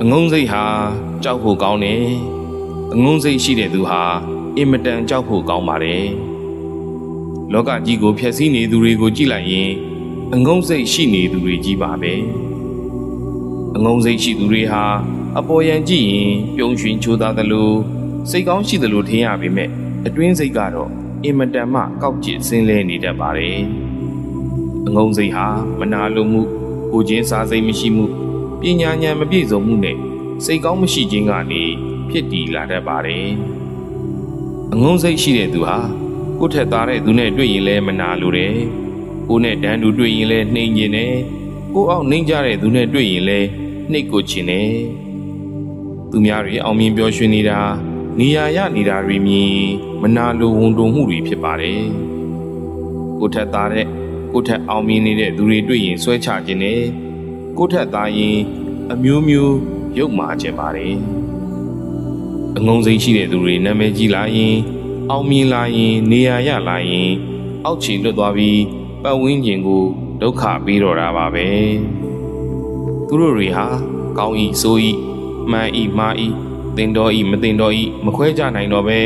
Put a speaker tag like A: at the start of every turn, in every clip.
A: အငုံးစိတ်ဟာကြောက်ဖို့ကောင်းတယ်အငုံးစိတ်ရှိတဲ့သူဟာအင်မတန်ကြောက်ဖို့ကောင်းပါတယ်လောကကြီးကိုဖျက်ဆီးနေသူတွေကိုကြည့်လိုက်ရင်အငုံးစိတ်ရှိနေသူတွေကြီးပါပဲအငုံးစိတ်ရှိသူတွေဟာအပေါ်ယံကြည့်ရင်ပြုံးရွှင်ချိုးသားသလိုစိတ်ကောင်းရှိသလိုထင်ရပေမဲ့အတွင်းစိတ်ကတော့အင်မတန်မှကောက်ကျစ်ဆင်းလဲနေတတ်ပါတယ်အငုံးစိတ်ဟာမနာလိုမှုကိုချင်းစားစိတ်မရှိမှုပညာဉာဏ်မပြည့်စုံမှုနဲ့စိတ်ကောင်းမရှိခြင်းကနေဖြစ်တည်လာတတ်ပါတယ်အငုံးစိတ်ရှိတဲ့သူဟာကိုယ့်ထက်သားတဲ့သူနဲ့တွေ့ရင်လည်းမနာလိုတယ်ကိုယ်နဲ့တန်းတူတွေ့ရင်လည်းနှိမ်ကျင်တယ်ကိုယ့်အောက်နှိမ်ကြတဲ့သူနဲ့တွေ့ရင်လည်းနှိပ်ကိုချင်တယ်သူများတွေအောင်မြင်ပျော်ရွှင်နေတာနေရာရနေတာတွေမြင်မနာလိုဝန်တုံမှုတွေဖြစ်ပါတယ်ကိုယ့်ထက်သားတဲ့ကိုယ့်ထက်အောင်မြင်နေတဲ့သူတွေတွေ့ရင်ဆွဲချခြင်းနဲ့ကိုယ့်ထက်သားရင်အမျိုးမျိုးရုပ်မာခြင်းပါတယ်အငုံစိတ်ရှိတဲ့သူတွေနာမည်ကြီးလာရင်အောင်မြင်လာရင်နေရာရလာရင်အောက်ခြေလွတ်သွားပြီးပတ်ဝန်းကျင်ကိုဒုက္ခပေးတော့တာပါပဲသူတို့တွေဟာကောင်းဤဆိုဤမှန်ဤမှားဤတင်တော်ဤမတင်တော်ဤမခွဲကြနိုင်တော့ပဲ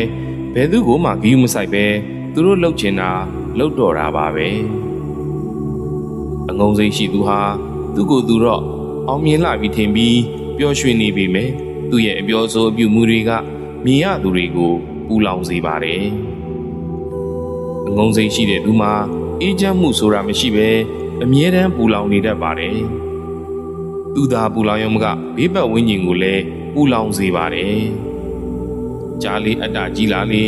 A: ဘယ်သူကိုမှဂရုမစိုက်ပဲသူတို့လှုပ်ချင်တာလှုပ်တော့တာပါပဲအငုံစိတ်ရှိသူဟာသူ့ကိုယ်သူတော့အောင်မြင်လာပြီးထင်ပြီးပျော်ရွှင်နေပြီမယ်သူ့ရဲ့အပြောဆိုအပြုမှုတွေကမြင်ရသူတွေကိုပူလောင်စေပါတယ်အငုံစိတ်ရှိတဲ့သူမှာအေးချမ်းမှုဆိုတာမရှိပဲအမြဲတမ်းပူလောင်နေတတ်ပါတယ်သူသာပူလောင်ရုံမကဘေးပတ်ဝန်းကျင်ကိုလည်းပူလောင်စေပါတယ်ကြားလေးအတ္တကြီးလာလေ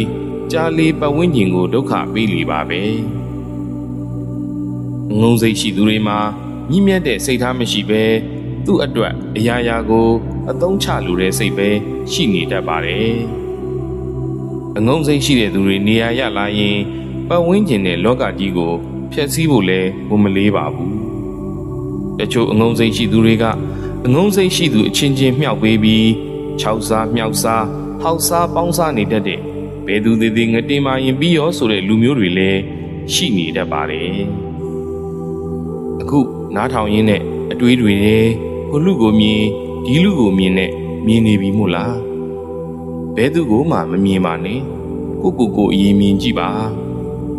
A: ကြားလေးပတ်ဝန်းကျင်ကိုဒုက္ခပေးလေပါပဲငုံစိတ်ရှိသူတွေမှာညှိမြတ်တဲ့စိတ်ထားမရှိပဲသူ့အတွက်အရာရာကိုအသုံးချလိုတဲ့စိတ်ပဲရှိနေတတ်ပါတယ်အငုံစိတ်ရှိတဲ့သူတွေနေရာရလာရင်ပတ်ဝန်းကျင်တဲ့လောကကြီးကိုဖျက်ဆီးဖို့လည်းဝန်မလေးပါဘူးတချို့အငုံစိတ်ရှိသူတွေကအငုံစိတ်ရှိသူအချင်းချင်းမြှောက်ပေးပြီးခြောက်စားမြောက်စားဟောက်စားပေါင်းစားနေတတ်တဲ့ဘယ်သူသေးငတင်မာရင်ပြီးရောဆိုတဲ့လူမျိုးတွေလည်းရှိနေတတ်ပါတယ်အခုနားထောင်ရင်းနဲ့အတွေးတွေနဲ့ဟိုလူကိုမြင်ဒီလူကိုမြင်နဲ့မြင်နေပြီမို့လားဘယ်သူကိုမှမမြင်ပါနဲ့ကိုအရင်မြင်ကြည့်ပါ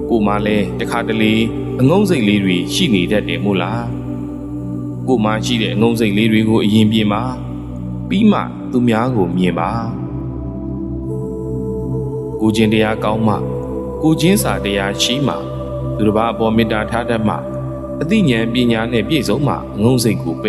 A: ကိုမှလည်းတခါတလေအငုံစိတ်လေးတွေရှိနေတတ်တယ်မို့လားကိုမှရှိတဲ့အငုံစိတ်လေးတွေကိုအရင်ပြင်ပါပြီးမှသူများကိုမြင်ပါကိုချင်းတရားကောင်းမှကိုချင်းစာတရားရှိမှသူတစ်ပါးအပေါ်မေတ္တာထားတတ်မှအသိဉာဏ်ပညာနဲ့ပြည့်စုံမှအငုံစိတ်ကိုပယ်